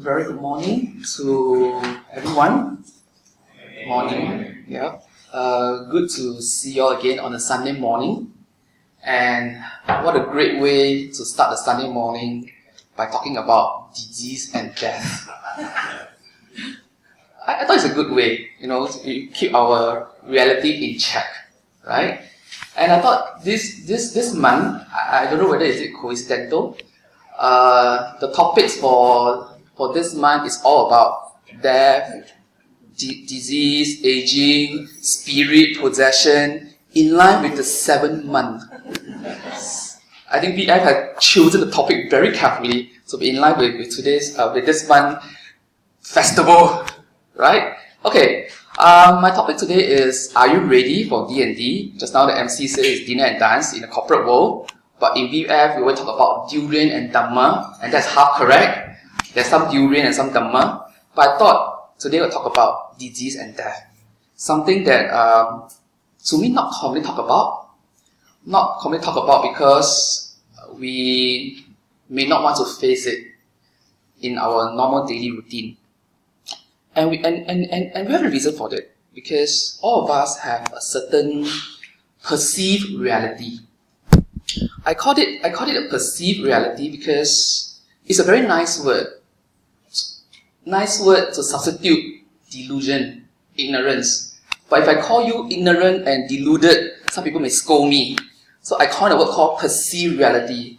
very good morning to everyone. Morning. Yeah. Good to see you all again on a Sunday morning. And what a great way to start the Sunday morning by talking about disease and death. I thought it's a good way, to keep our reality in check, right? And I thought this month, I don't know whether is it coincidental. The topics for this month is all about death, disease, aging, spirit, possession, in line with the 7th month. I think BF had chosen the topic very carefully to be in line with today's with this month festival, right? Okay. My topic today is: Are you ready for D&D? Just now the MC said it's dinner and dance in the corporate world. But in VF, we will talk about durian and Dhamma, and that's half correct. There's some durian and some Dhamma. But I thought today we'll talk about disease and death. Something that, to me, not commonly talk about. Not commonly talk about because we may not want to face it in our normal daily routine. And we have a reason for that. Because all of us have a certain perceived reality. I called it a perceived reality because it's a very nice word. Nice word to substitute delusion, ignorance. But if I call you ignorant and deluded, some people may scold me. So I coined a word called perceived reality.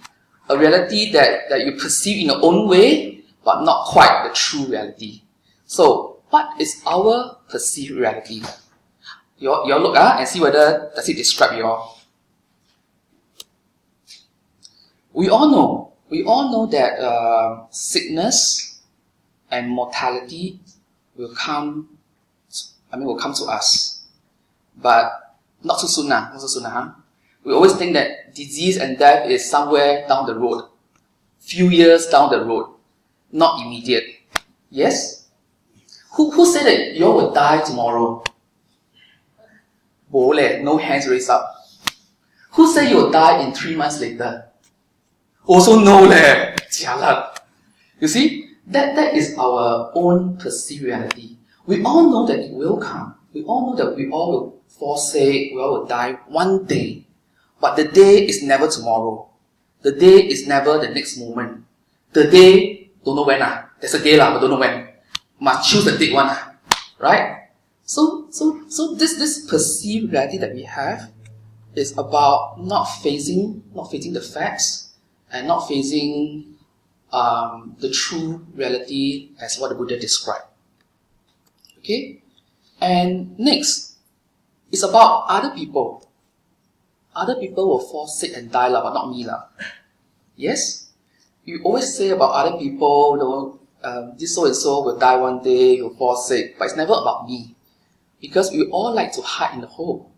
A reality that you perceive in your own way, but not quite the true reality. So, what is our perceived reality? You all look and see whether does it describe you all. We all know that sickness and mortality will come to us, but not so soon. We always think that disease and death is somewhere down the road, few years down the road, not immediate. Yes? Who said that you all will die tomorrow? No hands raised up. Who said you will die in 3 months later? Also no leh, jialat. You see, that is our own perceived reality. We all know that it will come. We all know that we all will fall sick, we all will die one day. But the day is never tomorrow. The day is never the next moment. The day, don't know when There's a day but don't know when. Must choose the date one right? So this perceived reality that we have is about not facing the facts, and not facing the true reality as what the Buddha described. Okay? And next, it's about other people. Other people will fall sick and die, but not me. Yes? You always say about other people, this so-and-so will die one day, you'll fall sick, but it's never about me. Because we all like to hide in the hole.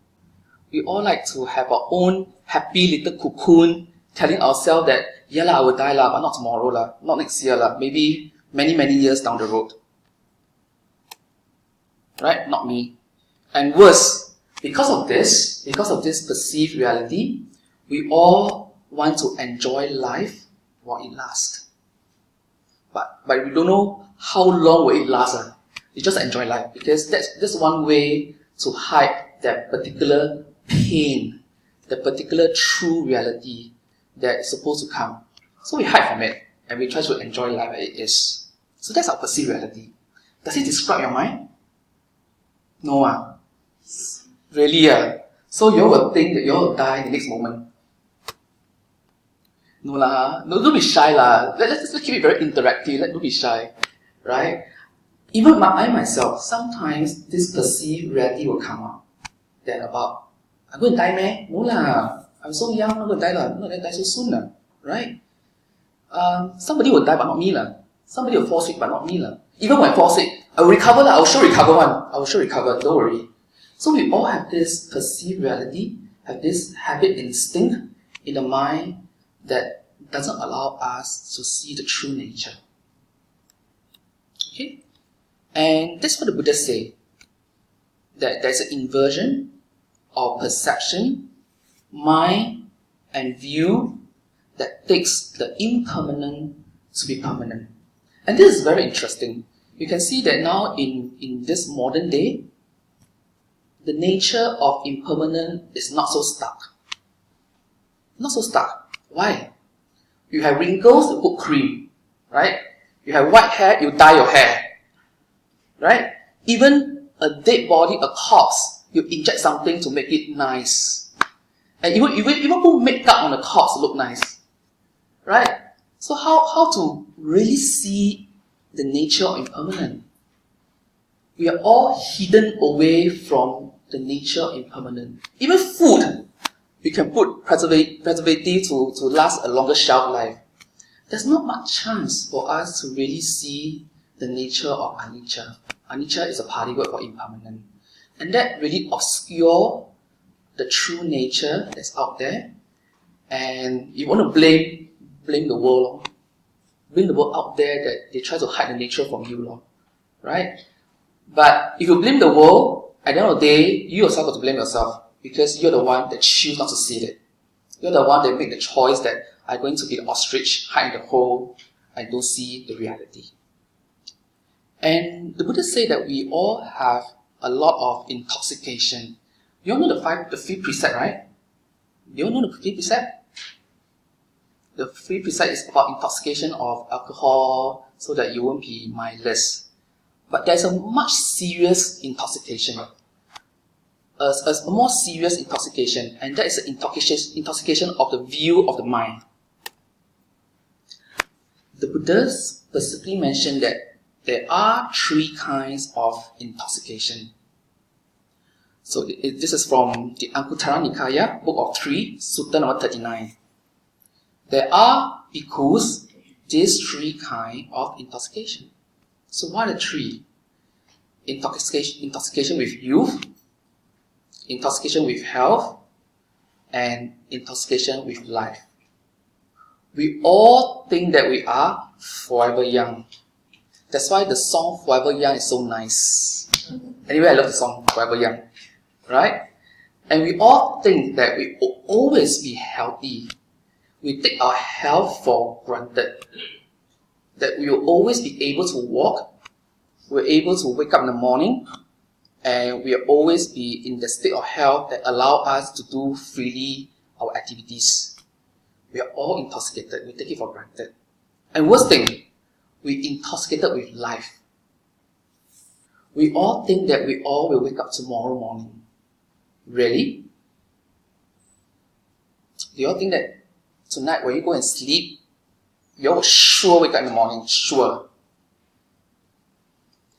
We all like to have our own happy little cocoon, telling ourselves that, I will die but not tomorrow not next year maybe many, many years down the road. Right? Not me. And worse, because of this perceived reality, we all want to enjoy life while it lasts. But we don't know how long will it last. You just enjoy life, because that's one way to hide that particular pain, the particular true reality that is supposed to come. So we hide from it, and we try to enjoy life as it is. So that's our perceived reality. Does it describe your mind? No. Really? So you will think that you will die in the next moment. No lah. No, don't be shy lah. Let's keep it very interactive. Don't be shy, right? Even I myself, sometimes this perceived reality will come up. That about, I'm going to die, man. No lah. I'm so young, I'm not going to die lah. I'm not going to die so soon lah. Right? Somebody will die but not me lah. Somebody will fall sick but not me lah. Even when I fall sick, I will recover lah. I will sure recover one. I will sure recover. Don't worry. So we all have this perceived reality, have this habit instinct in the mind that doesn't allow us to see the true nature. Okay? And that's what the Buddha say. That there's an inversion of perception, mind, and view that takes the impermanent to be permanent. And this is very interesting. You can see that now in this modern day, the nature of impermanence is not so stuck. Not so stuck. Why? You have wrinkles, you put cream. Right? You have white hair, you dye your hair. Right? Even a dead body, a corpse, you inject something to make it nice. And even put makeup on the corpse to look nice. Right? So how to really see the nature of impermanence? We are all hidden away from the nature of impermanence. Even food, we can put preservative to last a longer shelf life. There's not much chance for us to really see the nature of anicca. Anicca is a Pali word for impermanent. And that really obscures the true nature that's out there. And you want to blame the world. Blame the world out there that they try to hide the nature from you. Right? But if you blame the world, at the end of the day, you yourself have to blame yourself. Because you're the one that choose not to see it. You're the one that make the choice that I'm going to be the ostrich, hide in the hole, I don't see the reality. And the Buddha say that we all have a lot of intoxication. You all know the fifth precept, right? You all know the fifth precept? The fifth precept is about intoxication of alcohol so that you won't be mindless. But there's a much serious intoxication. A more serious intoxication, and that is the intoxication of the view of the mind. The Buddha specifically mentioned that there are 3 kinds of intoxication. So this is from the Anguttara Nikaya, Book of 3, Sutta number 39. There are bhikkhus, these 3 kinds of intoxication. So what are the 3? Intoxication with youth, intoxication with health, and intoxication with life. We all think that we are forever young. That's why the song Forever Young is so nice. Anyway, I love the song Forever Young. Right? And we all think that we will always be healthy. We take our health for granted. That we will always be able to walk. We're able to wake up in the morning. And we'll always be in the state of health that allow us to do freely our activities. We are all intoxicated. We take it for granted. And worst thing, we intoxicated with life. We all think that we all will wake up tomorrow morning. Really? Do you all think that tonight when you go and sleep, you all will sure wake up in the morning? Sure.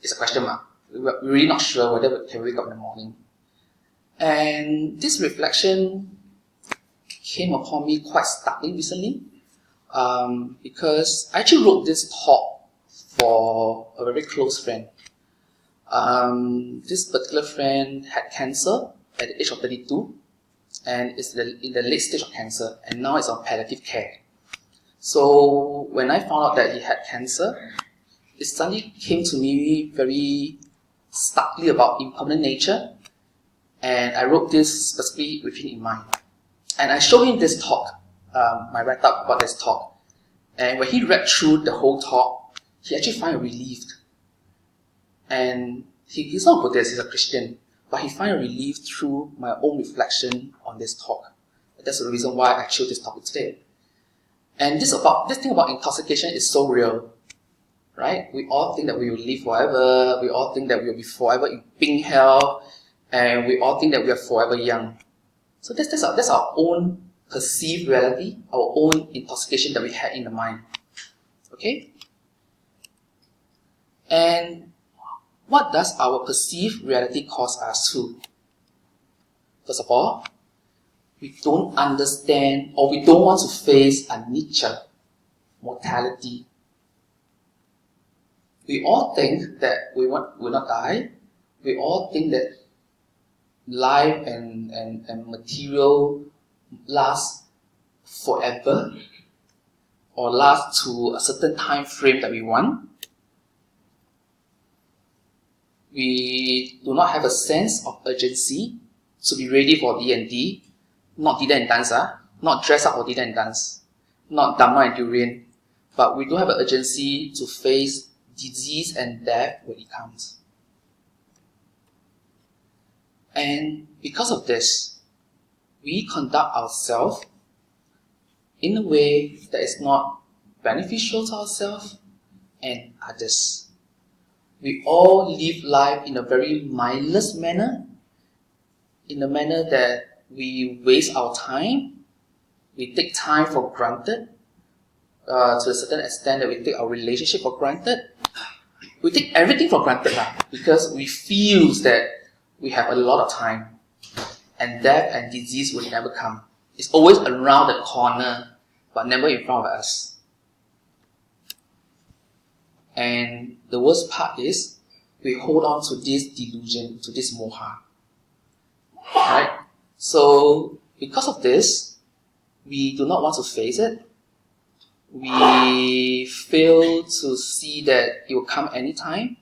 It's a question mark. We're really not sure whether we can wake up in the morning. And this reflection came upon me quite starkly recently, because I actually wrote this talk for a very close friend. This particular friend had cancer at the age of 32 and is in the late stage of cancer, and now is on palliative care. So when I found out that he had cancer, it suddenly came to me very starkly about impermanent nature, and I wrote this specifically with him in mind. And I showed him this talk, my write-up about this talk. And when he read through the whole talk, he actually found it relieved. And he's not Buddhist, he's a Christian, but he found it relieved through my own reflection on this talk. That's the reason why I chose this topic today. And this thing about intoxication is so real. Right? We all think that we will live forever, we all think that we will be forever in pink health, and we all think that we are forever young. So that's our own perceived reality, our own intoxication that we had in the mind. Okay? And what does our perceived reality cause us to? First of all, we don't understand or we don't want to face anicca, mortality. We all think that we will not die. We all think that life and material last forever or last to a certain time frame that we want. We do not have a sense of urgency to be ready for D&D, not dinner and dance, not dress up for dinner and dance, not Dhamma and durian, but we don't have an urgency to face disease and death when it comes. And because of this, we conduct ourselves in a way that is not beneficial to ourselves and others. We all live life in a very mindless manner, in a manner that we waste our time, we take time for granted, to a certain extent that we take our relationship for granted. We take everything for granted now because we feel that we have a lot of time and death and disease will never come. It's always around the corner but never in front of us. And the worst part is we hold on to this delusion, to this moha. Right? So because of this, we do not want to face it. We fail to see that it will come anytime.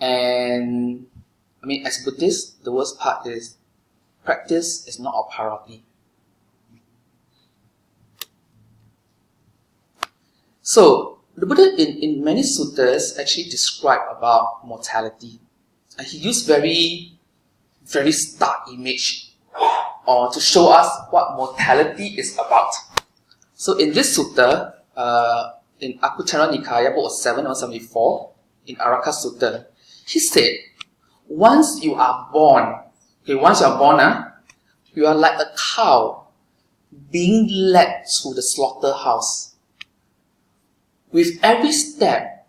And as Buddhists, the worst part is practice is not our priority. So the Buddha in many suttas actually describe about mortality. And he used very, very stark image or to show us what mortality is about. So in this sutta, in Anguttara Nikaya, book 7, 174, in Araka Sutta, he said, once you are born, you are like a cow being led to the slaughterhouse. With every step,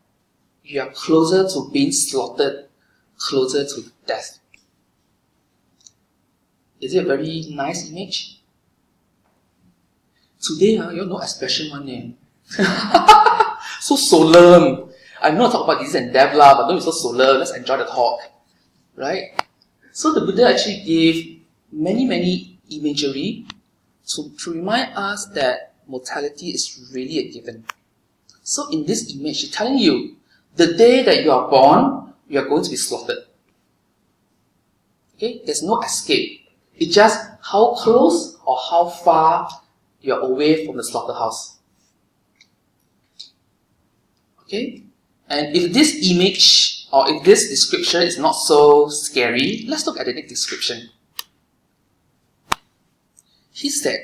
you are closer to being slaughtered, closer to death. Is it a very nice image? Today, you know expression one name. So solemn. I know I talk about this and death, but don't be so solemn. Let's enjoy the talk. Right? So the Buddha actually gave many imagery to remind us that mortality is really a given. So in this image, he's telling you, the day that you are born, you are going to be slaughtered. Okay? There's no escape. It's just how close or how far you are away from the slaughterhouse. Okay? And if this image or if this description is not so scary, let's look at the next description. He said,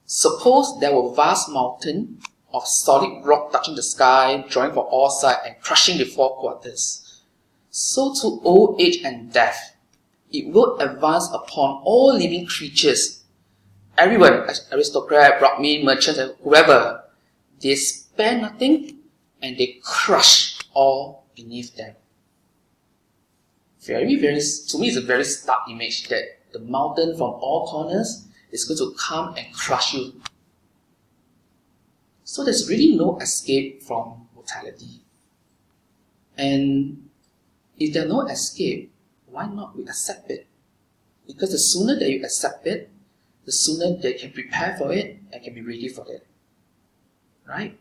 suppose there were vast mountain of solid rock touching the sky, drawing from all sides and crushing the four quarters. So to old age and death, it will advance upon all living creatures. Everyone, aristocrat, Brahmin, merchants, and whoever, they spare nothing and they crush all beneath them. To me, it's a very stark image that the mountain from all corners is going to come and crush you. So there's really no escape from mortality. And if there's no escape, why not we accept it? Because the sooner that you accept it, the sooner that you can prepare for it and can be ready for it. Right?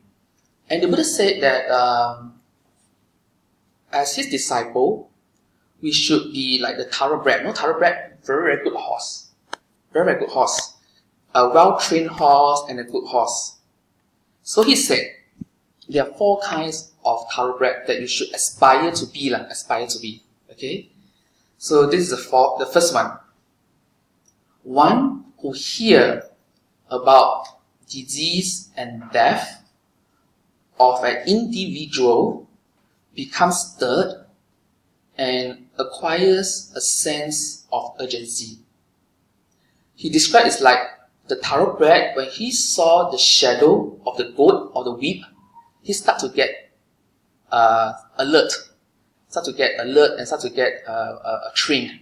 And the Buddha said that as his disciple, we should be like the thoroughbred. No, thoroughbred, very good horse. Very good horse. A well-trained horse and a good horse. So he said, there are 4 kinds of thoroughbred that you should aspire to be. Okay? So this is the first one. One who hear about disease and death of an individual becomes stirred and acquires a sense of urgency. He described it like the thoroughbred, when he saw the shadow of the goat or the whip, he start to get alert. Start to get trained.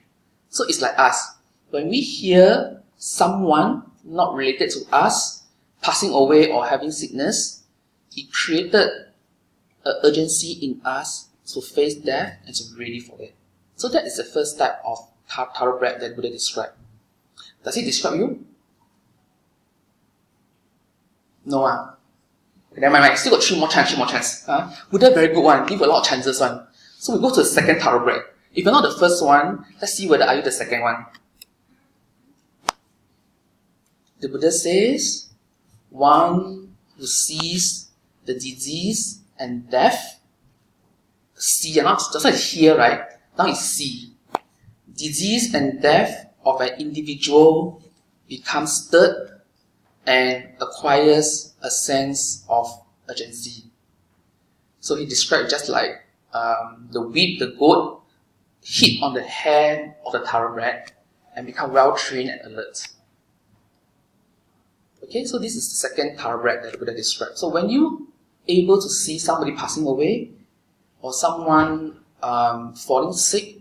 So it's like us. When we hear someone not related to us passing away or having sickness, it created an urgency in us to face death and to be ready for it. So that is the first type of thoroughbred that Buddha described. Does he describe you? No. Never mind, still got 3 more chance. Buddha very good one, give a lot of chances one. So we go to the second thoroughbred. If you're not the first one, let's see whether are you the second one. The Buddha says, one who sees the disease and death. See, not just like hear, right? Now it's see. Disease and death of an individual becomes stirred and acquires a sense of urgency. So he described just like the goat hit on the hair of the thoroughbred and become well trained and alert. Okay, so this is the second thoroughbred that the Buddha described. So when you able to see somebody passing away or someone falling sick,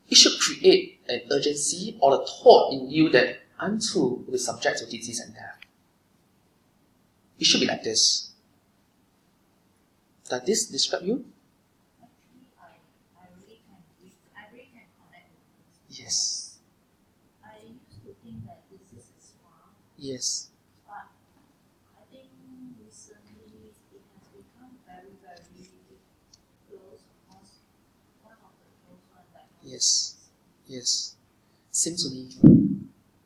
it should create an urgency or a thought in you that I'm too will be subject to disease and death. It should be like this. Does this describe you? I really can connect with this. Yes. I used to think that this is wrong. Yes. But I think recently it has become very, very close. Because one of the close ones that Yes. Yes. Same to me.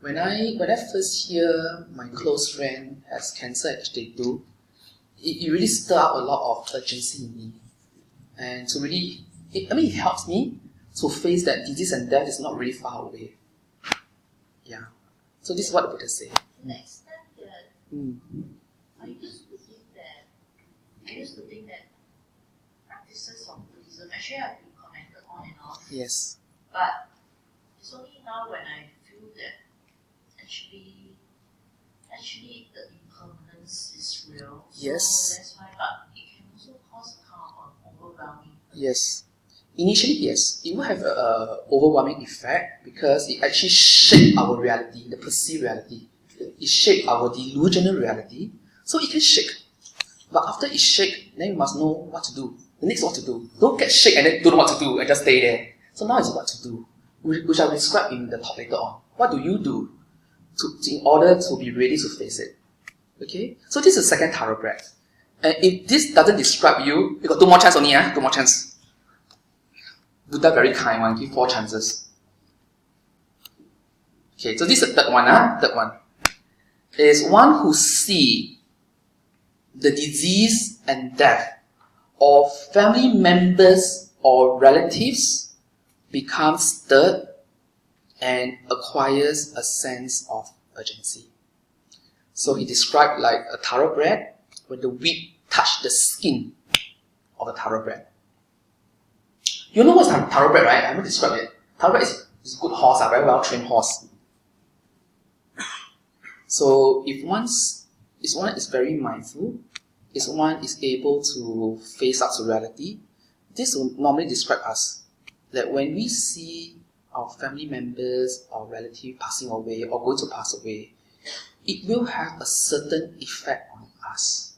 When I first hear my close friend has cancer at stage 2, it really stirred up a lot of urgency in me. And to really, it helps me to face that disease and death is not really far away. Yeah. So this is what the Buddha said. to the extent that I used to think that practices of Buddhism actually have been commented on and off. Yes. But it's only now when I feel that actually the impermanence is real. Yes. So that's why, but it can also cause a kind of overwhelming. Yes. Initially, yes, it will have an overwhelming effect because it actually shapes our reality, the perceived reality. It shapes our delusional reality, so it can shake. But after it shakes, then you must know what to do. The next what to do. Don't get shake and then don't know what to do and just stay there. So now is what to do, which I will describe in the talk later on. What do you do in order to be ready to face it? Okay? So this is the second thoroughbred. And if this doesn't describe you, you got 2 more chances only, 2 more chances. Buddha very kind one, give 4 chances. Okay, so this is the third one, third one. Is one who see the disease and death of family members or relatives becomes stirred and acquires a sense of urgency. So he described like a thoroughbred when the whip touched the skin of a thoroughbred. You know what's thoroughbred, right? I haven't described it. Thoroughbred is a good horse, a very well trained horse. So if one is very mindful, if one is able to face up to reality, this will normally describe us. That when we see our family members or relatives passing away or going to pass away, it will have a certain effect on us.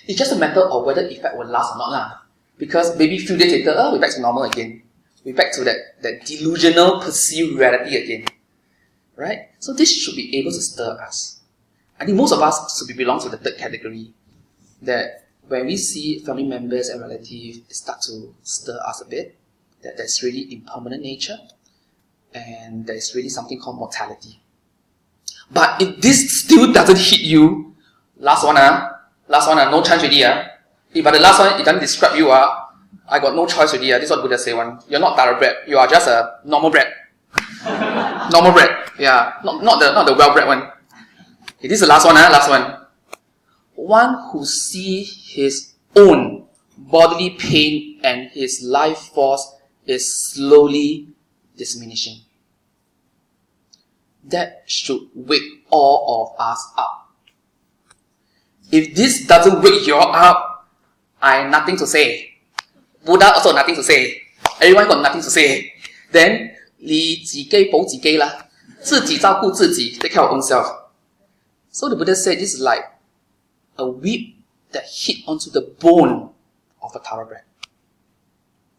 It's just a matter of whether the effect will last or not. Because maybe a few days later, we're back to normal again. We're back to that delusional perceived reality again. Right? So this should be able to stir us. I think most of us should belong to the third category. That when we see family members and relatives, it starts to stir us a bit. That there's really impermanent nature. And there's really something called mortality. But if this still doesn't hit you, last one, no chance already. If by the last one, it doesn't describe you, I got no choice already. This is what Buddha say one. You're not thoroughbred. You are just a normal bred. Normal bred. Yeah. Not the well-bred one. Okay, this is the last one, last one. One who sees his own bodily pain and his life force is slowly diminishing. That should wake all of us up. If this doesn't wake you all up, I have nothing to say. Buddha also nothing to say. Everyone got nothing to say. Then, 你自己保自己啦，自己照顾自己 take care of oneself. So the Buddha said this is like a whip that hit onto the bone of a thoroughbred.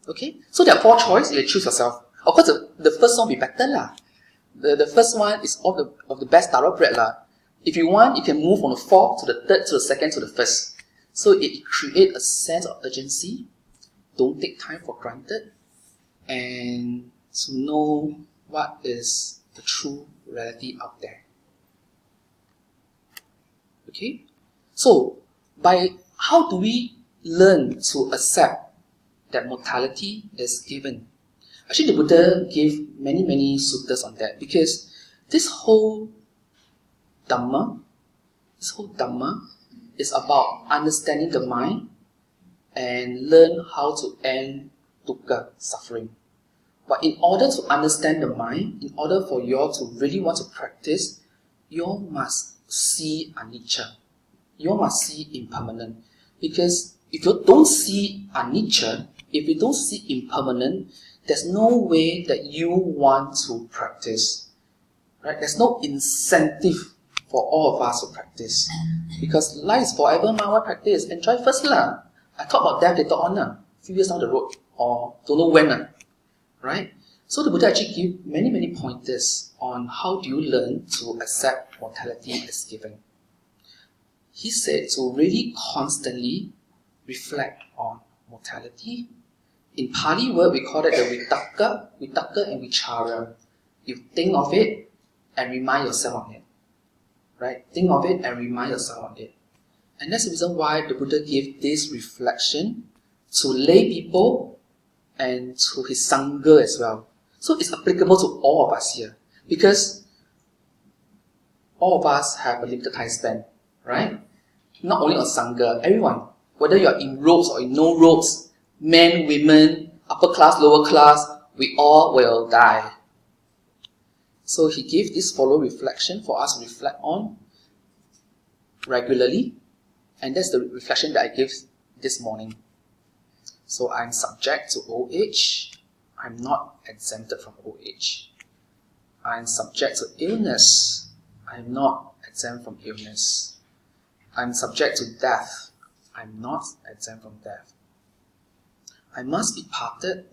Okay? So there are 4 choices, you choose yourself. Of course, the first one will be better lah. The first one is of the best thoroughbred lah. If you want, you can move from the 4th to the 3rd to the 2nd to the 1st. So it creates a sense of urgency. Don't take time for granted. And to know what is the true reality out there. Okay? So, how do we learn to accept that mortality is given? Actually, the Buddha gave many suttas on that, because this whole Dhamma is about understanding the mind and learn how to end dukkha, suffering. But in order to understand the mind, in order for you all to really want to practice, you all must see anicca. You all must see impermanent. Because if you don't see anicca, if you don't see impermanent, there's no way that you want to practice. Right? There's no incentive for all of us to practice. Because life is forever, why practice? Enjoy first lah. I talk about death later on, a few years down the road, or don't know when. Right? So the Buddha actually gave many pointers on how do you learn to accept mortality as given. He said to really constantly reflect on mortality. In Pali word, we call it the vitakka and vichara. You think of it and remind yourself on it. Right? Think of it and remind yourself on it. And that's the reason why the Buddha gave this reflection to lay people and to his Sangha as well. So it's applicable to all of us here. Because all of us have a limited time span. Right? Not only on Sangha, everyone. Whether you're in robes or in no robes, men, women, upper class, lower class, we all will die. So he gave this follow reflection for us to reflect on regularly. And that's the reflection that I gave this morning. So I'm subject to old age. I'm not exempted from old age. I'm subject to illness. I'm not exempt from illness. I'm subject to death. I'm not exempt from death. I must be parted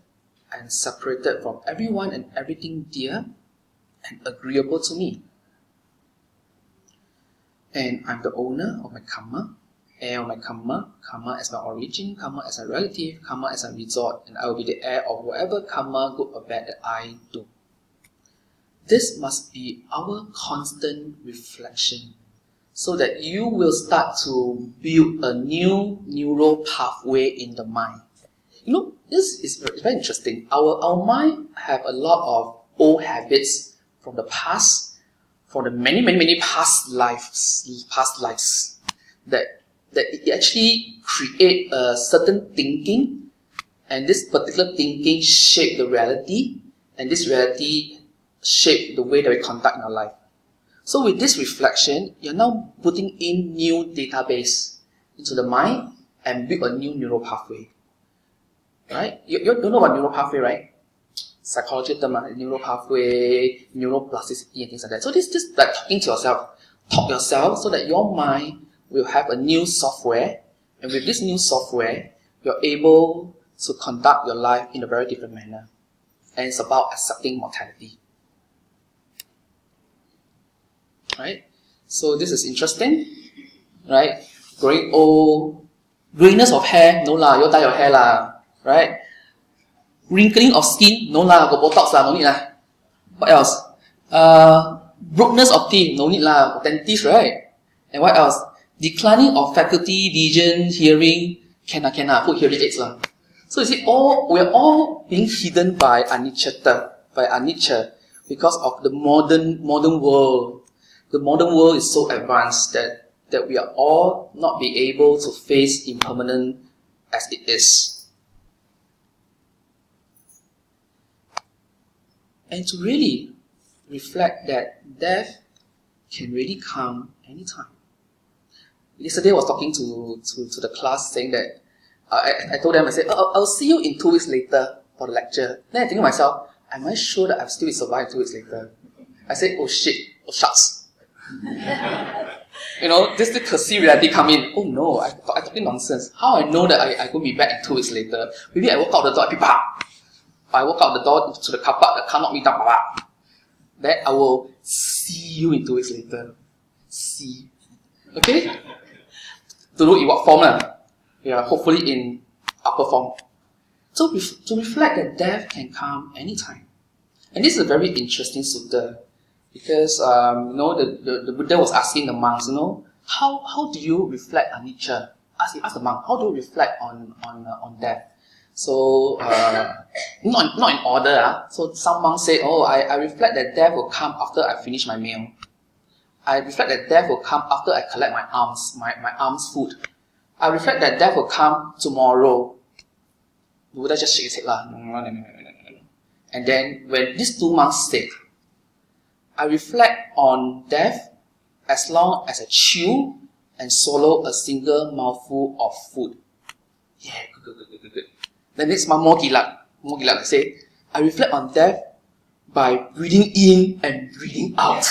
and separated from everyone and everything dear and agreeable to me. And I'm the owner of my karma, heir of my karma, karma as my origin, karma as my relative, karma as my resort, and I will be the heir of whatever karma, good or bad, that I do. This must be our constant reflection, so that you will start to build a new neural pathway in the mind. You know, this is very interesting. Our mind have a lot of old habits from the past, from the many past lives, that it actually create a certain thinking, and this particular thinking shape the reality, and this reality shape the way that we conduct in our life. So with this reflection, you're now putting in new database into the mind and build a new neural pathway. Right? You don't know about neural pathway, right? Psychology term, neural pathway, neuroplasticity and things like that. So this like talking to yourself. Talk yourself so that your mind will have a new software, and with this new software, you're able to conduct your life in a very different manner. And it's about accepting mortality. Right? So this is interesting. Right? Growing old, greyness of hair, no lah, you dye your hair lah. Right? Wrinkling of skin, no lah, got Botox lah, no need lah. What else? Brokenness of teeth, no need lah, got dentist, right? And what else? Declining of faculty, vision, hearing, can put hearing aids lah. So you see, we're all being hidden by anicca, because of the modern world. The modern world is so advanced that we are all not be able to face impermanent as it is. And to really reflect that death can really come anytime. Yesterday I was talking to the class saying that I told them, I said, I'll see you in 2 weeks later for the lecture. Then I think to myself, am I sure that I'll still survive 2 weeks later? I said, oh shit, oh shucks. You know, this cursi reality come in. Oh no, I'm talking nonsense. How I know that I will be back in 2 weeks later? Maybe I walk out the door, I walk out the door to the car park, the car knock me down, then I will see you in 2 weeks later. See. Okay? Don't know in what form lah. Yeah, hopefully in upper form. So to reflect that death can come anytime. And this is a very interesting sutta, because the Buddha was asking the monks, how do you reflect on nature? Ask the monk, how do you reflect on death? So, not in order. So some monks say, I reflect that death will come after I finish my meal. I reflect that death will come after I collect my arms food. I reflect that death will come tomorrow. Buddha just shake his head lah. No. And then when these two monks said, I reflect on death as long as I chew and swallow a single mouthful of food. Yeah, good. The next monk more gilak say, I reflect on death by breathing in and breathing out.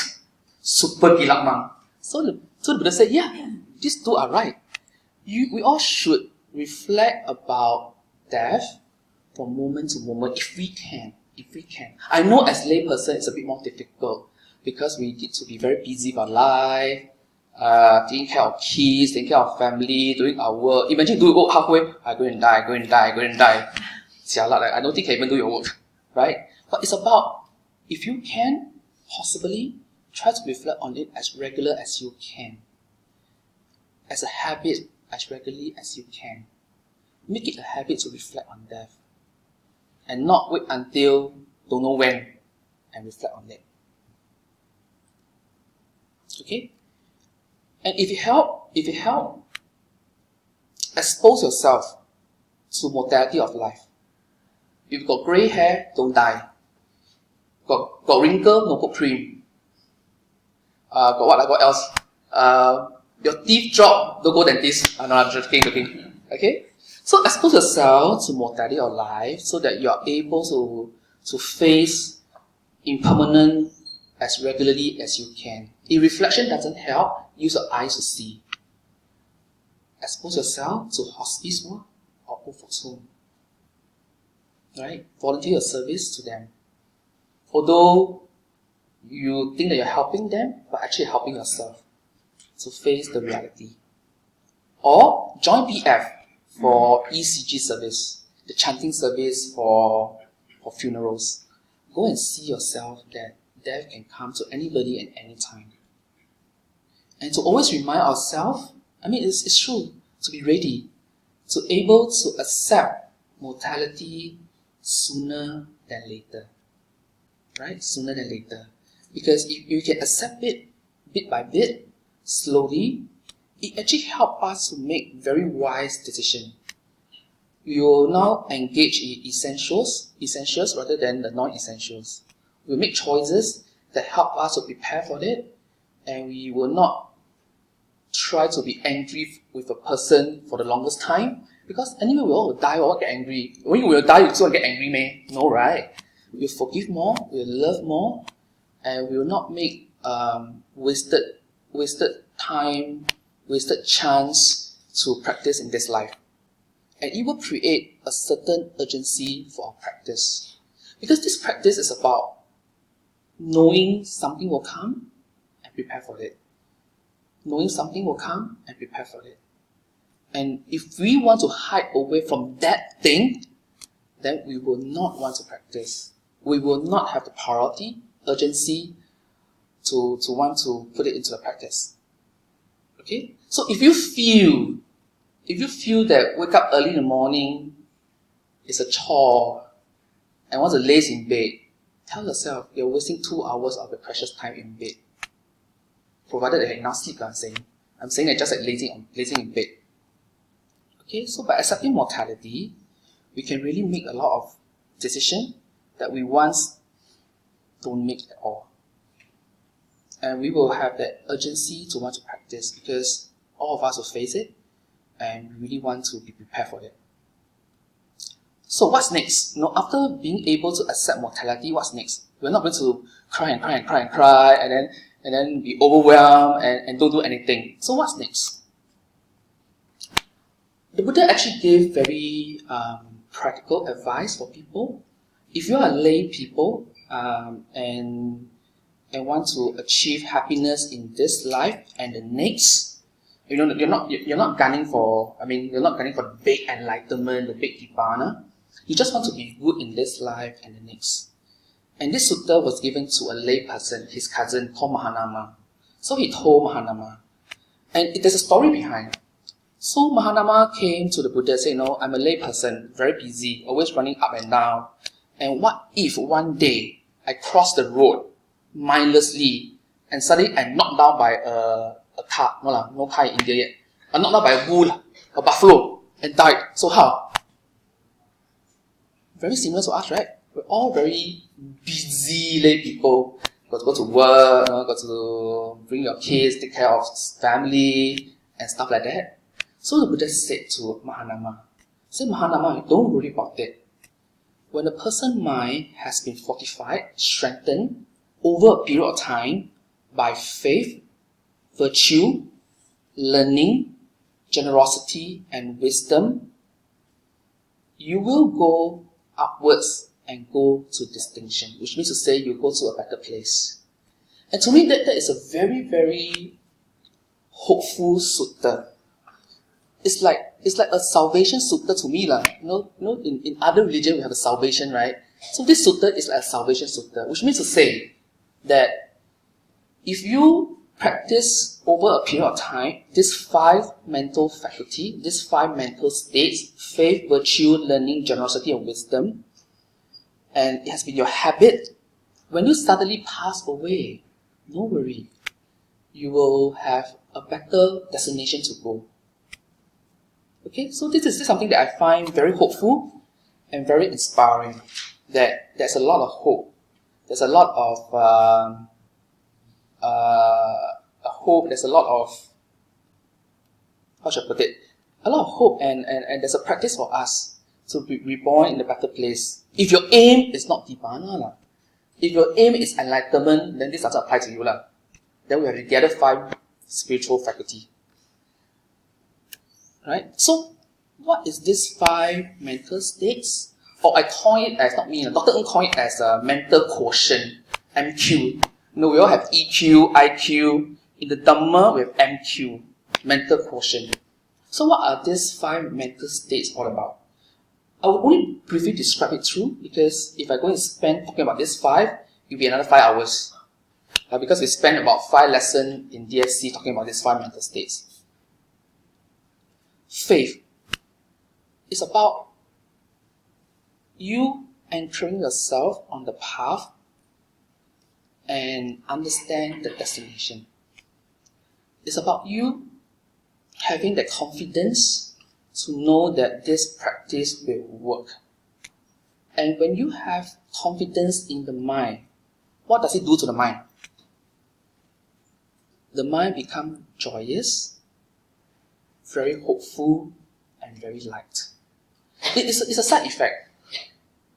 Super gilak monk. So the Buddha said, yeah, these two are right. We all should reflect about death from moment to moment if we can. I know as layperson it's a bit more difficult because we need to be very busy with our life, taking care of kids, taking care of family, doing our work. Imagine do work halfway, I go and die. I don't think I can even do your work. Right? But it's about, if you can, possibly, try to reflect on it as regular as you can. As a habit, as regularly as you can. Make it a habit to reflect on death. And not wait until don't know when and reflect on it. Okay? And if it help, expose yourself to mortality of life. If you've got grey hair, don't die. Got wrinkle, no put cream. Got what else? Your teeth drop, don't go dentist. No, I'm just joking. Okay? So expose yourself to mortality of life so that you are able to face impermanence as regularly as you can. If reflection doesn't help, use your eyes to see. Expose yourself to hospice work or old folks home. Right? Volunteer your service to them. Although you think that you're helping them, but actually helping yourself to face the reality. Or join BF for ECG service, the chanting service for funerals. Go and see yourself that death can come to anybody at any time. And to always remind ourselves, it's true, to be ready, to able to accept mortality sooner than later. Right? Sooner than later. Because if you can accept it bit by bit, slowly, it actually helps us to make very wise decisions. We will now engage in essentials rather than the non-essentials. We will make choices that help us to prepare for it, and we will not try to be angry with a person for the longest time, because anyway we all will die, we all get angry. When you will die, you still want to get angry, man? No, right? We'll forgive more, we'll love more, and we will not make wasted time, wasted chance to practice in this life. And it will create a certain urgency for our practice. Because this practice is about knowing something will come and prepare for it. Knowing something will come and prepare for it. And if we want to hide away from that thing, then we will not want to practice. We will not have the priority, urgency to want to put it into the practice. Okay? So if you feel that wake up early in the morning is a chore and want to laze in bed, tell yourself you're wasting 2 hours of your precious time in bed. Provided that you have enough sleep, I'm saying that just like lazing in bed. Okay, so by accepting mortality, we can really make a lot of decisions that we once don't make at all. And we will have that urgency to want to practice because all of us will face it and we really want to be prepared for it. So what's next? After being able to accept mortality, what's next? We're not going to cry and then be overwhelmed and don't do anything. So what's next? The Buddha actually gave very practical advice for people. If you are lay people and want to achieve happiness in this life and the next, you're not gunning for the big enlightenment, the big nibbana. You just want to be good in this life and the next. And this sutta was given to a lay person, his cousin called Mahanama. So he told Mahanama, And there's a story behind. So Mahanama came to the Buddha and said, I'm a lay person, very busy, always running up and down. And what if one day I cross the road mindlessly and suddenly I'm knocked down by a car, no car in India yet. I'm knocked down by a bull, a buffalo, and died. So how? Very similar to us, right? We're all very busy lay people. Got to go to work, got to bring your kids, take care of family, and stuff like that. So the Buddha said to Mahanama, Mahanama, don't worry about it. When a person's mind has been fortified, strengthened over a period of time by faith, virtue, learning, generosity, and wisdom, you will go upwards and go to distinction, which means to say you go to a better place. And to me, that is a very, very hopeful sutta. It's like a salvation sutta to me. In other religions we have a salvation, right? So this sutta is like a salvation sutta, which means to say that if you practice over a period of time, these 5 mental faculty, these 5 mental states, faith, virtue, learning, generosity, and wisdom, and it has been your habit, when you suddenly pass away, no worry, you will have a better destination to go. Okay, so this is something that I find very hopeful and very inspiring, that there's a lot of hope. There's a lot of hope, there's a lot of, how should I put it? A lot of hope and there's a practice for us to be reborn in a better place. If your aim is not Nibbana, if your aim is enlightenment, then this doesn't apply to you. Then we have the other 5 spiritual faculty. Right? So, what is this 5 mental states? Or I call it as, not me, Dr. Ng call it as a mental quotient, MQ. We all have EQ, IQ. In the Dhamma, we have MQ, mental quotient. So what are these 5 mental states all about? I will only briefly describe it through, because if I go and spend talking about these 5, it will be another 5 hours. Because we spent about 5 lessons in DSC talking about these 5 mental states. Faith is about you anchoring yourself on the path and understand the destination. It's about you having the confidence to know that this practice will work. And when you have confidence in the mind, what does it do to the mind? The mind becomes joyous, very hopeful, and very light. It's a side effect.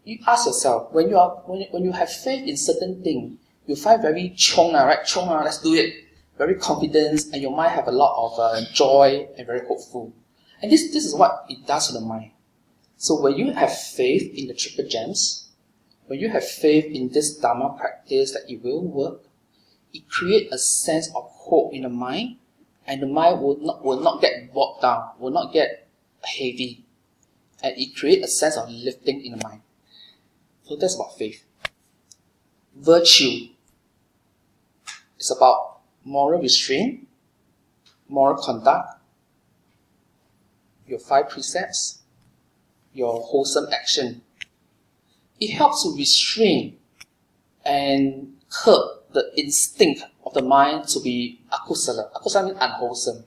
You ask yourself, when you have faith in certain thing, you find very chong, right? Chong, let's do it. Very confident, and your mind have a lot of joy and very hopeful. And this is what it does to the mind. So when you have faith in the triple gems, when you have faith in this Dhamma practice that it will work, it creates a sense of hope in the mind, and the mind will not get bogged down, will not get heavy, and it creates a sense of lifting in the mind. So that's about faith. Virtue is about moral restraint, moral conduct, your 5 precepts, your wholesome action. It helps to restrain and curb the instinct of the mind to be akusala. Akusala means unwholesome.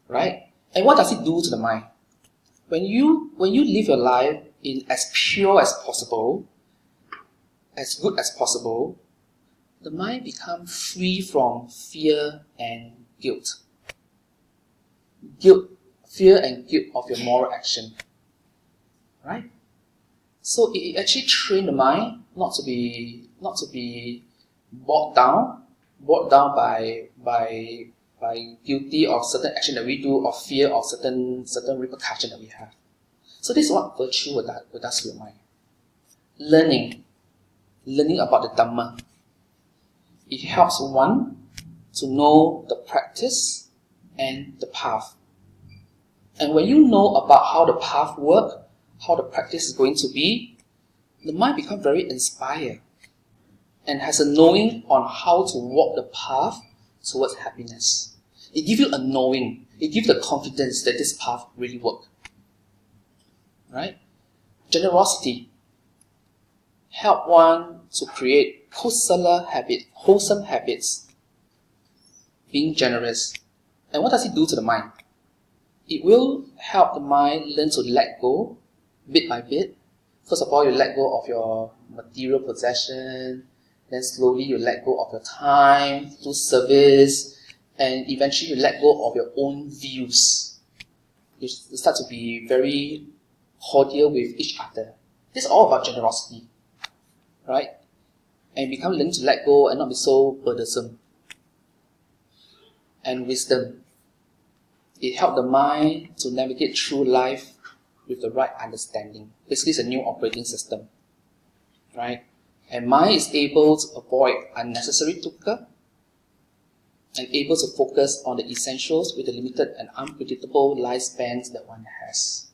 Right? And what does it do to the mind? When you live your life in as pure as possible, as good as possible, the mind becomes free from fear and guilt. Fear and guilt of your moral action. Right? So it actually trains the mind not to be bogged down by guilty of certain action that we do, or fear of certain repercussion that we have. So this is what virtue will do to your mind. Learning about the Dhamma. It helps one to know the practice and the path. And when you know about how the path works, how the practice is going to be, the mind becomes very inspired and has a knowing on how to walk the path towards happiness. It gives you a knowing. It gives the confidence that this path really works. Right? Generosity. Help one to create wholesome habits. Being generous. And what does it do to the mind? It will help the mind learn to let go bit by bit. First of all, you let go of your material possession, then slowly you let go of your time to service, and eventually you let go of your own views. You start to be very cordial with each other. This is all about generosity, right? And become learn to let go and not be so burdensome. And wisdom. It helps the mind to navigate through life with the right understanding. Basically, it's a new operating system, right? And mind is able to avoid unnecessary dukkha and able to focus on the essentials with the limited and unpredictable lifespans that one has.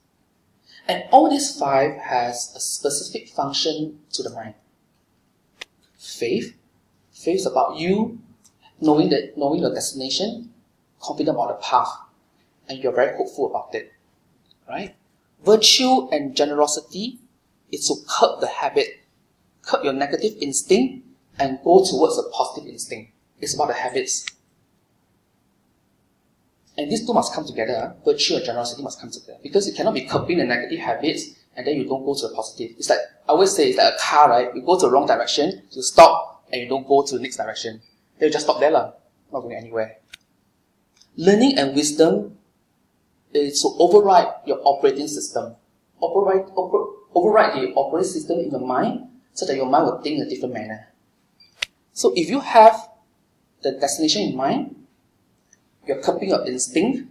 And all these five has a specific function to the mind. Faith. Faith is about you knowing your destination, confident about the path, and you're very hopeful about it, right? Virtue and generosity is to curb the habit, curb your negative instinct, and go towards a positive instinct. It's about the habits. And these two must come together. Virtue and generosity must come together. Because it cannot be curbing the negative habits and then you don't go to the positive. It's like, I always say, it's like a car, right? You go to the wrong direction, you stop, and you don't go to the next direction. Then you just stop there, not going anywhere. Learning and wisdom is to override your operating system. Override the operating system in your mind so that your mind will think in a different manner. So if you have the destination in mind, you're curbing your instinct,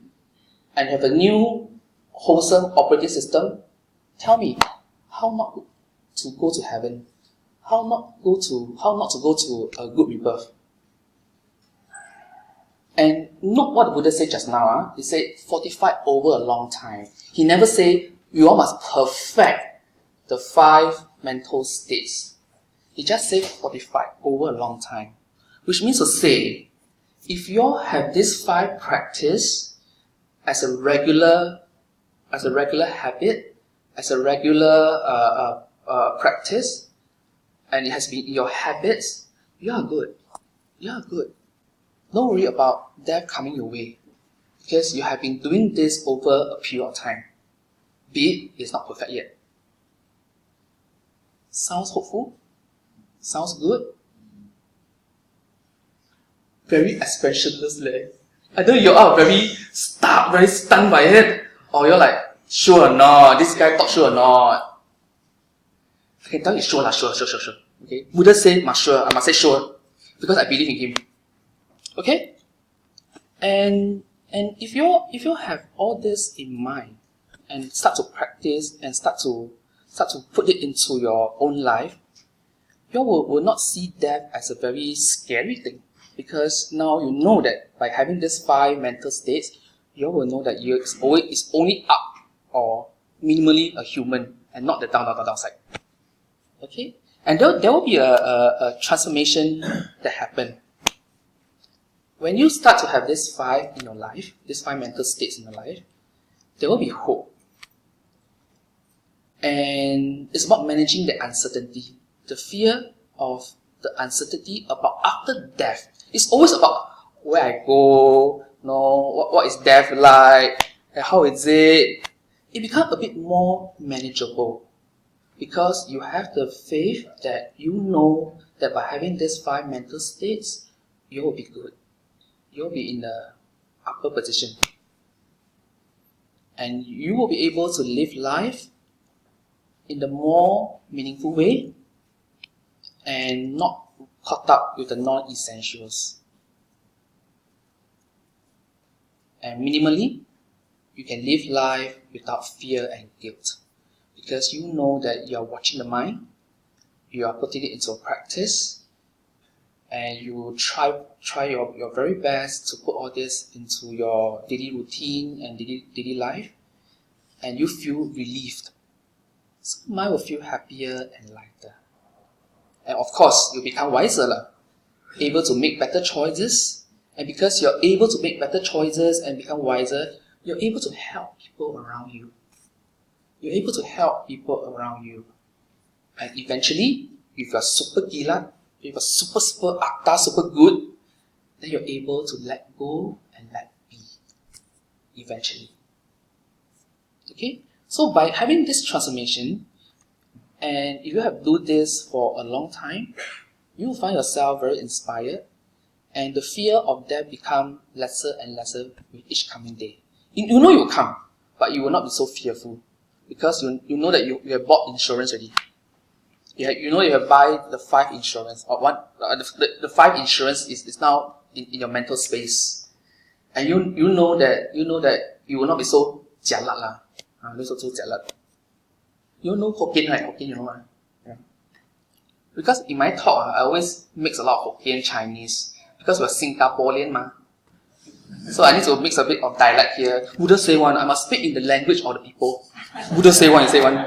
and you have a new wholesome operating system, tell me, how not to go to heaven? How not to go to a good rebirth? And note what the Buddha said just now. He said, fortify over a long time. He never said, you all must perfect the 5 mental states. He just said, fortify over a long time. Which means to say, if you all have this 5 practice as a regular habit, as a regular practice, and it has been your habits, you are good. You are good. Don't worry about death coming your way, because you have been doing this over a period of time. Be it, it's not perfect yet. Sounds hopeful? Sounds good? Very expressionless. I know you are very stunned by it, or you're like, sure or not, this guy talk sure or not. I can tell you sure. Okay? Buddha said, must sure, I must say sure, because I believe in him. Okay? And if you have all this in mind and start to practice and start to put it into your own life, you will not see death as a very scary thing. Because now you know that by having these 5 mental states, you will know that it's only up or minimally a human and not the downside. Okay? And there will be a transformation that happen. When you start to have these 5 in your life, these 5 mental states in your life, there will be hope. And it's about managing the uncertainty, the fear of the uncertainty about after death. It's always about where I go, what is death like, and how is it. It becomes a bit more manageable because you have the faith that you know that by having these 5 mental states, you will be good. You'll be in the upper position. And you will be able to live life in the more meaningful way and not caught up with the non-essentials. And minimally, you can live life without fear and guilt. Because you know that you are watching the mind, you are putting it into a practice, and you try your very best to put all this into your daily routine and daily life, and you feel relieved. So mind will feel happier and lighter. And of course, you become wiser, able to make better choices And because you're able to make better choices and become wiser, you're able to help people around you. You're able to help people around you. And eventually, if you're super gila, if you're super akta, super good, then you're able to let go and let be. Eventually. Okay? So by having this transformation, and if you have do this for a long time, you will find yourself very inspired, and the fear of death become lesser and lesser with each coming day. You know you will come, but you will not be so fearful, because you know that you have bought insurance already. You know you have buy the 5 insurance, or one the 5 insurance is now in your mental space, and you know that you will not be so jialat lah, not so jialat. You know Hokkien, right? Hokkien, you know right? Yeah. Because in my talk, I always mix a lot of Hokkien Chinese, because we're Singaporean ma. So I need to mix a bit of dialect here. Buddha say one, I must speak in the language of the people. Buddha say one, you say one.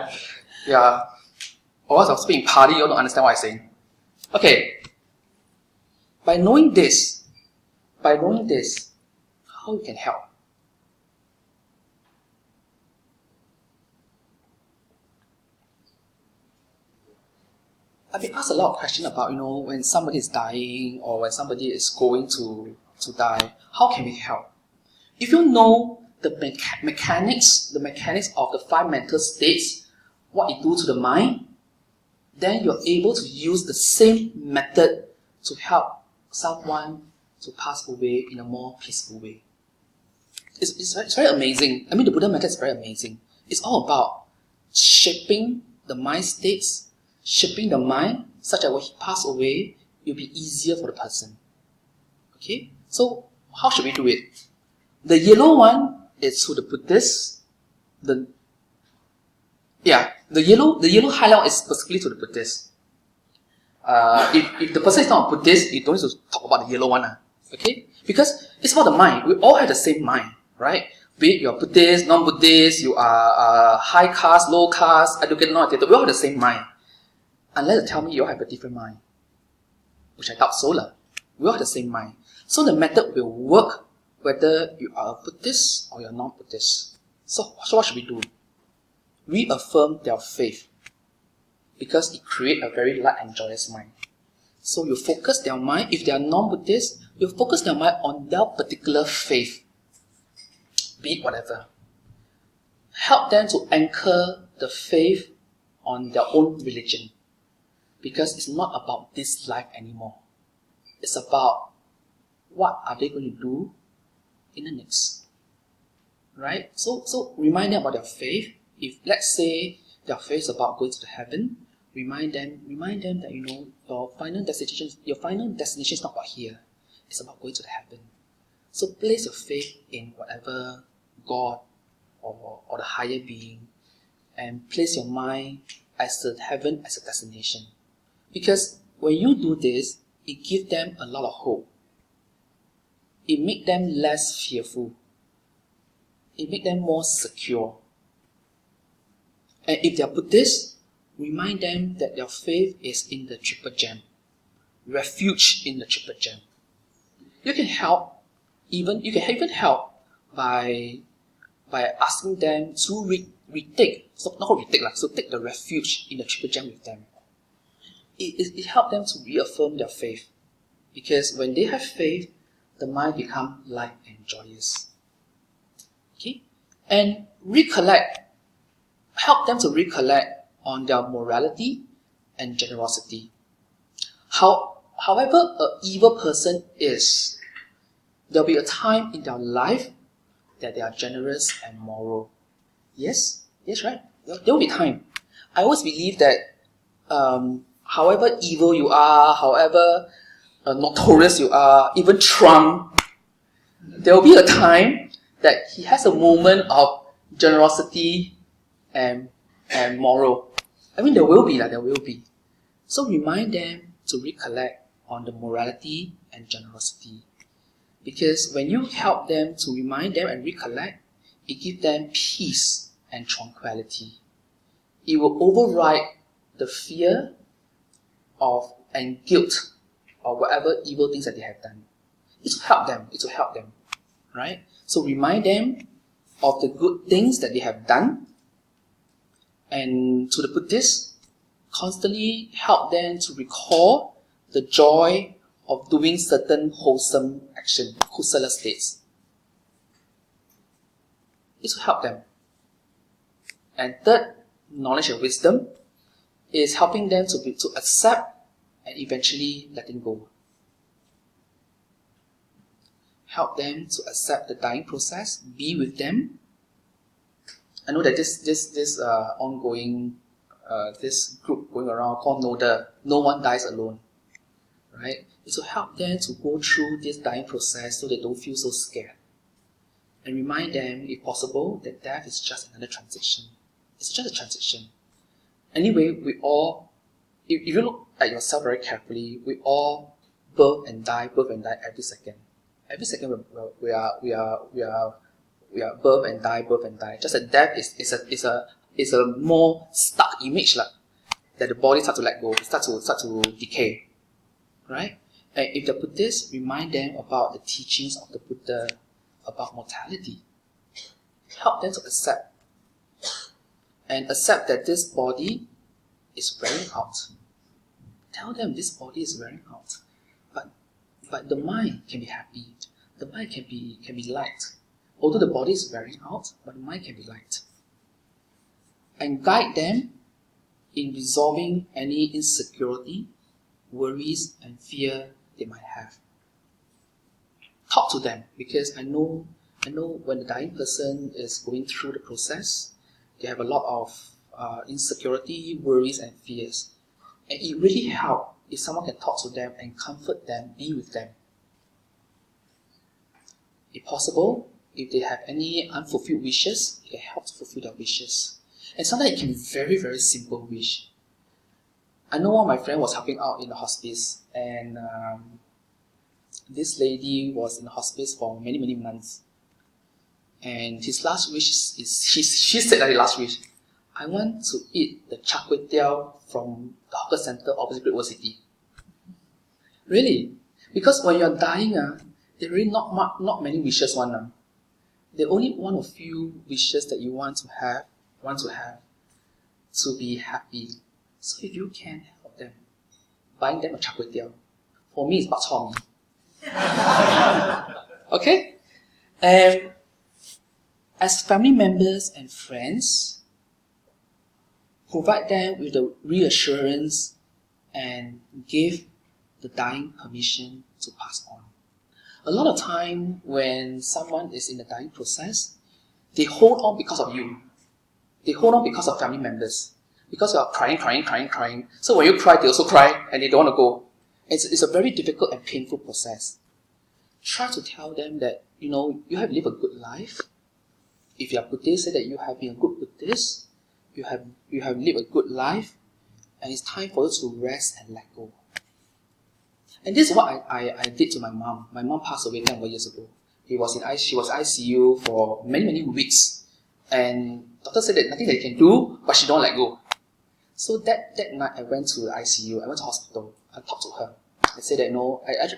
Yeah. Or else I'll speak in Pali, you don't understand what I'm saying. Okay. By knowing this, how you can help? I've been asked a lot of questions about, when somebody is dying or when somebody is going to die, how can we help? If you know the mechanics of the 5 mental states, what it do to the mind, then you're able to use the same method to help someone to pass away in a more peaceful way. It's very amazing. I mean, the Buddha method is very amazing. It's all about shaping the mind states, shaping the mind such that when he passes away, it will be easier for the person. Okay? So, how should we do it? The yellow one is through the Buddhist. The yellow highlight is specifically to the Buddhist. If the person is not a Buddhist, you don't need to talk about the yellow one. Okay? Because it's about the mind. We all have the same mind, right? Be it you're Buddhist, non-Buddhist, you are high caste, low caste, educated, not educated, we all have the same mind. Unless you tell me you all have a different mind, which I doubt so. We all have the same mind. So the method will work whether you are a Buddhist or you're not Buddhist. So what should we do? Reaffirm their faith, because it creates a very light and joyous mind. So you focus their mind. If they are non-Buddhist, you focus their mind on their particular faith, be it whatever. Help them to anchor the faith on their own religion, because it's not about this life anymore. It's about what are they going to do in the next. Right? So remind them about their faith. If, let's say, their faith is about going to the heaven, remind them that your final destination is not about here. It's about going to the heaven. So place your faith in whatever God or the higher being, and place your mind as the heaven as a destination. Because when you do this, it gives them a lot of hope. It makes them less fearful. It makes them more secure. And if they are Buddhist, remind them that their faith is in the Triple Gem. Refuge in the Triple Gem. You can even help by asking them to take the refuge in the Triple Gem with them. It helps them to reaffirm their faith. Because when they have faith, the mind becomes light and joyous. Okay? And help them to recollect on their morality and generosity. However an evil person is, there will be a time in their life that they are generous and moral. Yes, right. There will be time. I always believe that however evil you are, however notorious you are, even Trump, there will be a time that he has a moment of generosity and moral. I mean, there will be. So remind them to recollect on the morality and generosity. Because when you help them to remind them and recollect, it gives them peace and tranquility. It will override the fear and guilt of whatever evil things that they have done. It's to help them. It's to help them. Right? So remind them of the good things that they have done. And to the Buddhists, constantly help them to recall the joy of doing certain wholesome action, kusala states. It's to help them. And third, knowledge and wisdom is helping them to accept and eventually letting go. Help them to accept the dying process, be with them. I know that this ongoing this group going around called NODA, No One Dies Alone, right? It's to help them to go through this dying process so they don't feel so scared. And remind them, if possible, that death is just another transition. It's just a transition. Anyway, we all, if you look at yourself very carefully, we all birth and die every second. Every second we are birth and die. Just that death is a more stuck image that the body starts to let go, start to decay, right? And if the Buddhists remind them about the teachings of the Buddha about mortality, help them to accept that this body is wearing out. Tell them this body is wearing out, but the mind can be happy. The mind can be light. Although the body is wearing out, but the mind can be light. And guide them in resolving any insecurity, worries, and fear they might have. Talk to them, because I know when the dying person is going through the process, they have a lot of insecurity, worries, and fears. And it really helps if someone can talk to them and comfort them, be with them. If possible, if they have any unfulfilled wishes, it can help to fulfill their wishes. And sometimes it can be very, very simple wish. I know one of my friends was helping out in the hospice, and this lady was in the hospice for many, many months. And his last wish is, she said that his last wish, I want to eat the char kway teow from the hawker center opposite Great World City. Really? Because when you're dying, there are really not many wishes one. There are only one or few wishes that you want to have to be happy. So if you can help them, buying them a char kway teow. For me, it's bak chor mee. Okay? As family members and friends, provide them with the reassurance and give the dying permission to pass on. A lot of time when someone is in the dying process, they hold on because of you. They hold on because of family members. Because you are crying. So when you cry, they also cry and they don't want to go. It's a very difficult and painful process. Try to tell them that, you have lived a good life. If you are Buddhist, say that you have been a good Buddhist. You have lived a good life. And it's time for you to rest and let go. And this is what I did to my mom. My mom passed away 10 years ago. She was ICU for many, many weeks. And doctor said that nothing that you can do, but she don't let go. So that night I went to the ICU, I went to hospital, I talked to her. I said that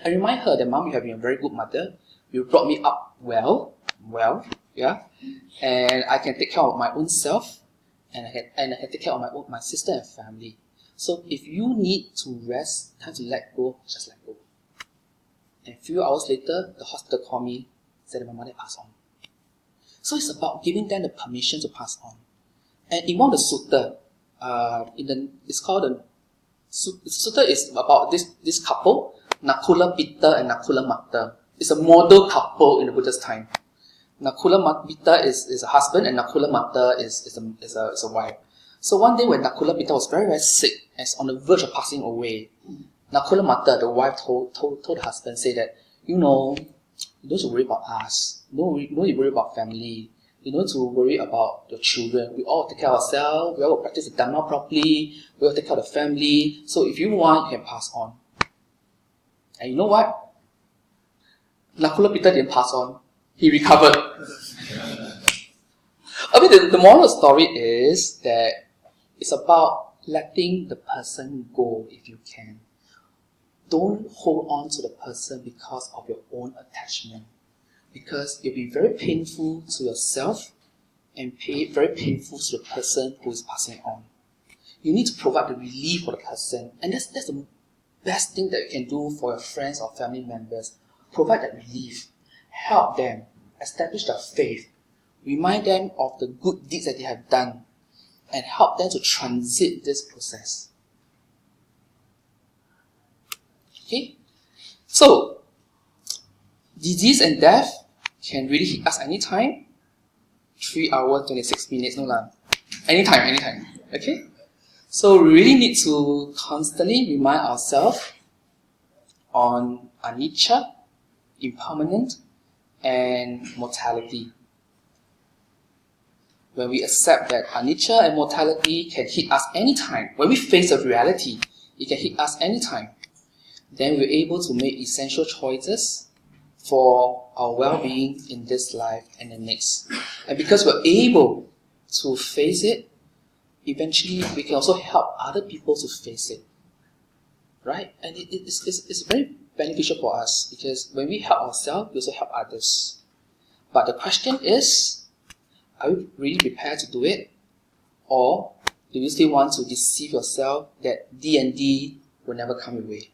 I remind her that Mom, you have been a very good mother. You brought me up well, yeah. And I can take care of my own self, and I can take care of my sister and family. So if you need to rest, time to let go, just let go. And a few hours later, the hospital called me, said that my mother passed on. So it's about giving them the permission to pass on. And in one of the sutta, it's called the sutta is about this couple, Nakula Pitta and Nakula Matta. It's a model couple in the Buddha's time. Nakula Pitta is a husband and Nakula Matta is a wife. So one day when Nakula Pitta was very, very sick and on the verge of passing away, Nakula Matta, the wife, told the husband, say that, you don't have to worry about us. No need to worry about family. You don't have to worry about your children. We all take care of ourselves. We all practice the Dhamma properly. We all take care of the family. So if you want, you can pass on. And you know what? Nakula Pitta didn't pass on. He recovered. I mean, the moral of the story is that it's about letting the person go if you can. don't hold on to the person because of your own attachment. Because it'll be very painful to yourself and very painful to the person who is passing on. You need to provide the relief for the person, and that's the best thing that you can do for your friends or family members. Provide that relief, help them, establish their faith, remind them of the good deeds that they have done, and help them to transit this process. Okay? So, disease and death can really hit us anytime. 3 hours, 26 minutes, no lah. Anytime. Okay? So we really need to constantly remind ourselves on anicca, impermanent, and mortality. When we accept that anicca and mortality can hit us anytime, when we face a reality, it can hit us anytime, then we're able to make essential choices for our well-being in this life and the next. And because we're able to face it, eventually we can also help other people to face it. Right? And it's very beneficial for us, because when we help ourselves, we also help others. But the question is, are you really prepared to do it? Or do you still want to deceive yourself that D&D will never come your way?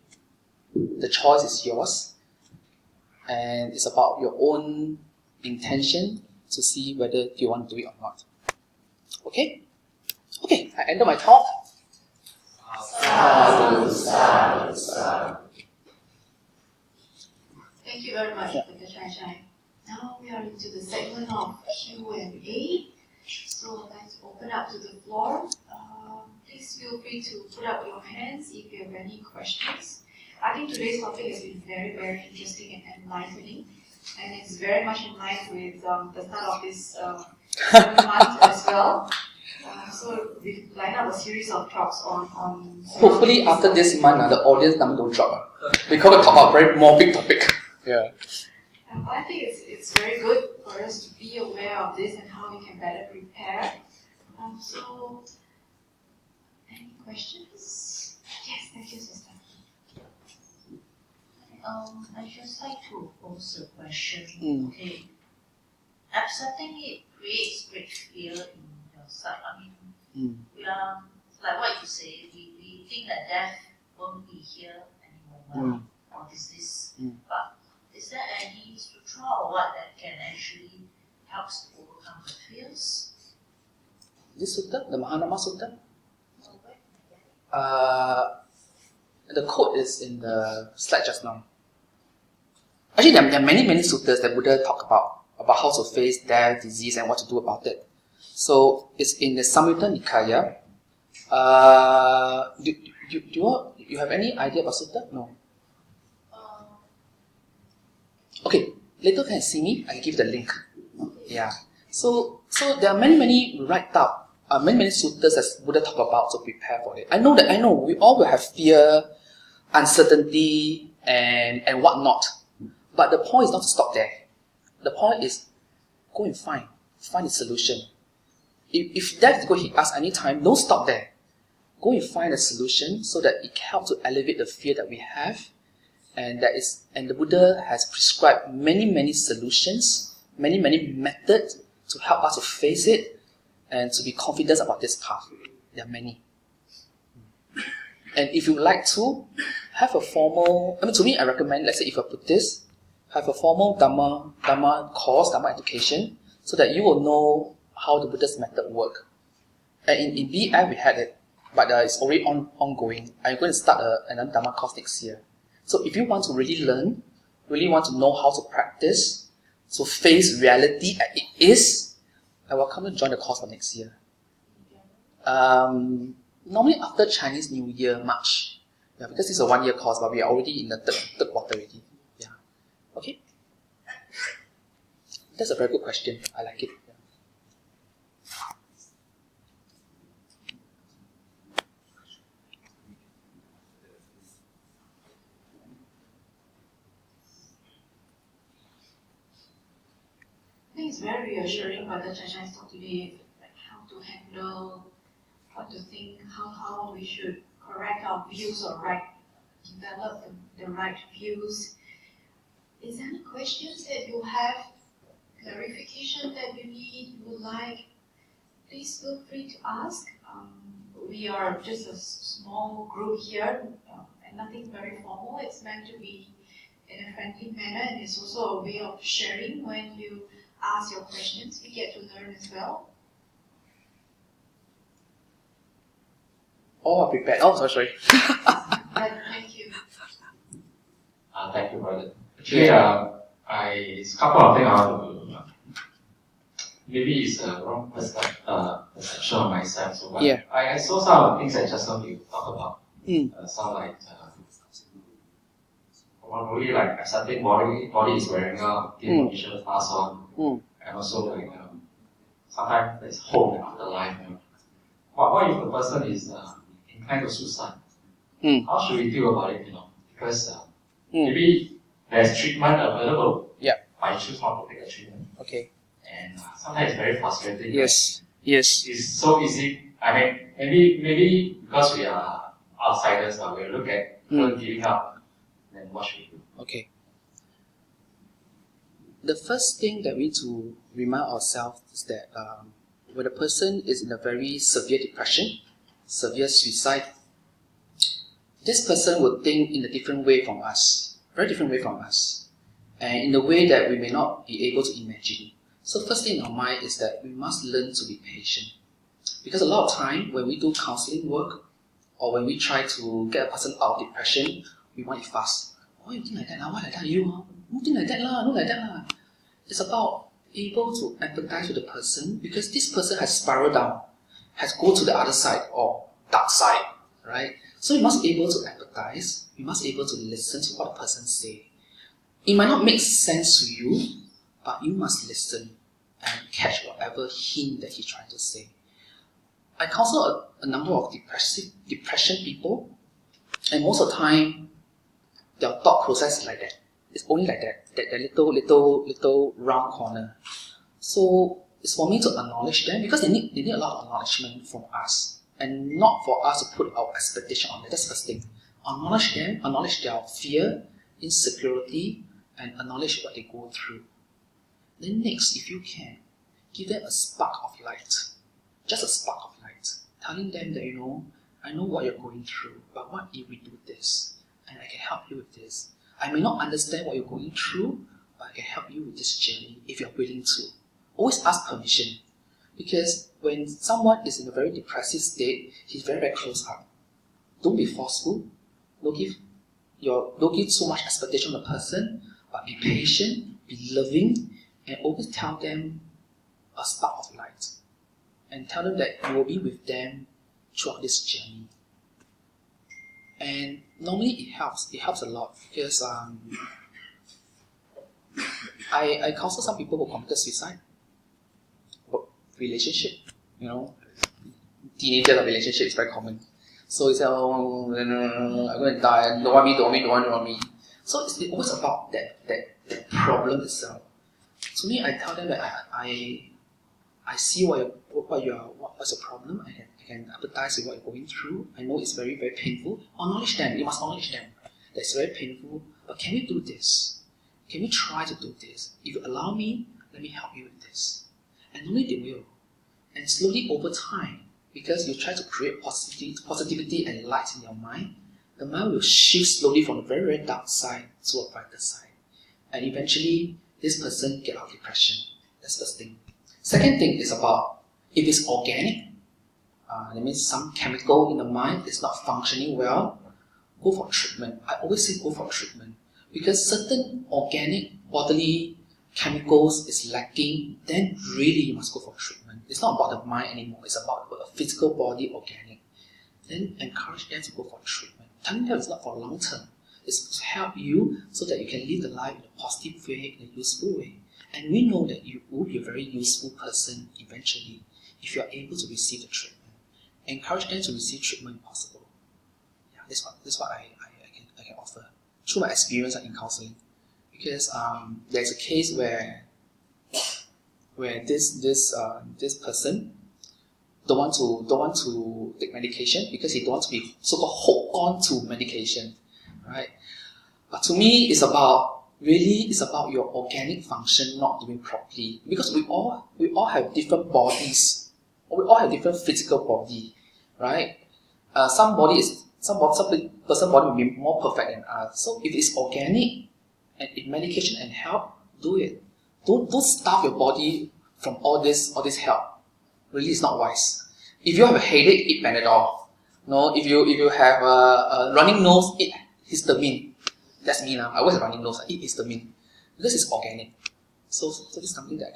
The choice is yours, and it's about your own intention to see whether you want to do it or not. Okay? Okay, I ended my talk. Sadhu, sadhu, sadhu. Thank you very much, Dr. Chye Chye. Now we are into the segment of Q&A. So let's open up to the floor. Please feel free to put up your hands if you have any questions. I think today's topic has been very, very interesting and enlightening. And it's very much in line with the start of this month as well. So we've lined up a series of talks on Hopefully after this month, the audience number don't drop. Because we talk about very more big topic. Yeah. I think it's very good for us to be aware of this and how we can better prepare. So, any questions? Yes, thank you, sister. I just like to pose a question. Okay, accepting it creates great fear in your side. I mean, we are like what you say. We think that death won't be here anymore, or this. But is there any sutra or what that can actually help to overcome the fears? This sutta, the Mahanama Sutta. The quote is in the slide just now. Actually, there are many suttas that Buddha talk about how to face death, disease, and what to do about it. So it's in the Samyutta Nikaya. Do you have any idea about sutta? No. Okay, later can see me. I can give the link. Yeah. So there are many write-up, many suttas that Buddha talk about to prepare for it. I know we all will have fear, uncertainty, and whatnot. But the point is not to stop there. The point is go and find a solution. If death is going to hit us anytime, don't stop there. Go and find a solution so that it helps to alleviate the fear that we have. And the Buddha has prescribed many solutions, many methods to help us to face it and to be confident about this path. There are many. And if you would like to have a formal, to me I recommend, let's say if you're Buddhist, have a formal Dhamma course, Dhamma education, so that you will know how the Buddhist method work. And in BF we had it, but it's already ongoing. I'm going to start another Dhamma course next year. So if you want to really learn, really want to know how to practice, to face reality as it is, I welcome you to join the course for next year. Normally after Chinese New Year, March. Yeah, because it's a 1 year course, but we are already in the third quarter already. Yeah. Okay? That's a very good question. I like it. Yeah. I think it's very reassuring by the Chye Chye's talk today, like how to handle, what to think, how we should correct our views or right develop the right views. Is there any questions that you have, clarification that you need, you would like? Please feel free to ask. We are just a small group here, and nothing very formal. It's meant to be in a friendly manner, and it's also a way of sharing. When you ask your questions, we get to learn as well. All are prepared. Oh, sorry. Thank you. Thank you, brother. Actually, it's a couple of things I want to. Maybe it's a wrong perception of myself. So, but Yeah. I saw some of the things that just now you talk about. Sound like really like accepting body is wearing out, giving position pass on, and also like sometimes there's hope after life. What if the person is inclined to suicide? How should we feel about it? Because maybe there's treatment available. Yeah. But I choose not to take the treatment. Okay. And sometimes it's very frustrating. Yes. Yes. It's so easy. I mean, maybe because we are outsiders, but we look at her giving up, then what should we do? Okay. The first thing that we need to remind ourselves is that when a person is in a very severe depression, severe suicide, this person will think in a different way from us, very different way from us, and in a way that we may not be able to imagine. So first thing in our mind is that we must learn to be patient. Because a lot of time when we do counseling work, or when we try to get a person out of depression, we want it fast. Oh, you think like that? Why like that? You think like that? No like that. It's about able to empathize with the person, because this person has spiraled down, has gone to the other side or dark side, right? So we must be able to empathize. We must be able to listen to what the person says. It might not make sense to you, but you must listen and catch whatever hint that he's trying to say. I counsel a number of depression people, and most of the time, their thought process is like that. It's only like that little round corner. So it's for me to acknowledge them, because they need a lot of acknowledgement from us, and not for us to put our expectation on them. That's the first thing. Acknowledge them, acknowledge their fear, insecurity, and acknowledge what they go through. Then next, if you can, give them a spark of light. Just a spark of light. Telling them that, I know what you're going through, but what if we do this? And I can help you with this. I may not understand what you're going through, but I can help you with this journey if you're willing to. Always ask permission. Because when someone is in a very depressive state, he's very, very close up. Don't be forceful. Don't give so much expectation on the person, but be patient, be loving, and always tell them a spark of light. And tell them that you will be with them throughout this journey. And normally it helps a lot, because I counsel some people who committed suicide. Relationship, teenager relationship is very common. So it's I'm going to die, don't want me. So it's always about that problem itself. To me, I tell them that I see what's the problem. I can empathize with what you're going through. I know it's very, very painful. Acknowledge them. You must acknowledge them. That's very painful. But can we do this? Can we try to do this? If you allow me, let me help you with this. And only they will. And slowly over time, because you try to create positivity and light in your mind, the mind will shift slowly from the very, very dark side to a brighter side. And eventually, this person get out of depression. That's the first thing. Second thing is about, if it's organic, that means some chemical in the mind is not functioning well, go for treatment. I always say go for treatment. Because certain organic bodily chemicals is lacking, then really you must go for treatment. It's not about the mind anymore, it's about the physical body organic. Then encourage them to go for treatment. Telling them it's not for long term. It's to help you so that you can live the life in a positive way, in a useful way. And we know that you will be a very useful person eventually if you are able to receive the treatment. Encourage them to receive treatment if possible. Yeah, that's what I can offer through my experience in counseling. Because there's a case where this person don't want to take medication because he don't want to be so-called hooked on to medication, right? But to me, it's about your organic function not doing properly, because we all have different bodies, we all have different physical body, right? Some person body will be more perfect than others. So if it's organic and if medication and help, do it. Don't starve your body from all this help. Really, it's not wise. If you have a headache, eat Panadol. No, if you have a running nose, eat histamine. That's me now. I always have running nose. I eat histamine because it's organic. So this is something that I can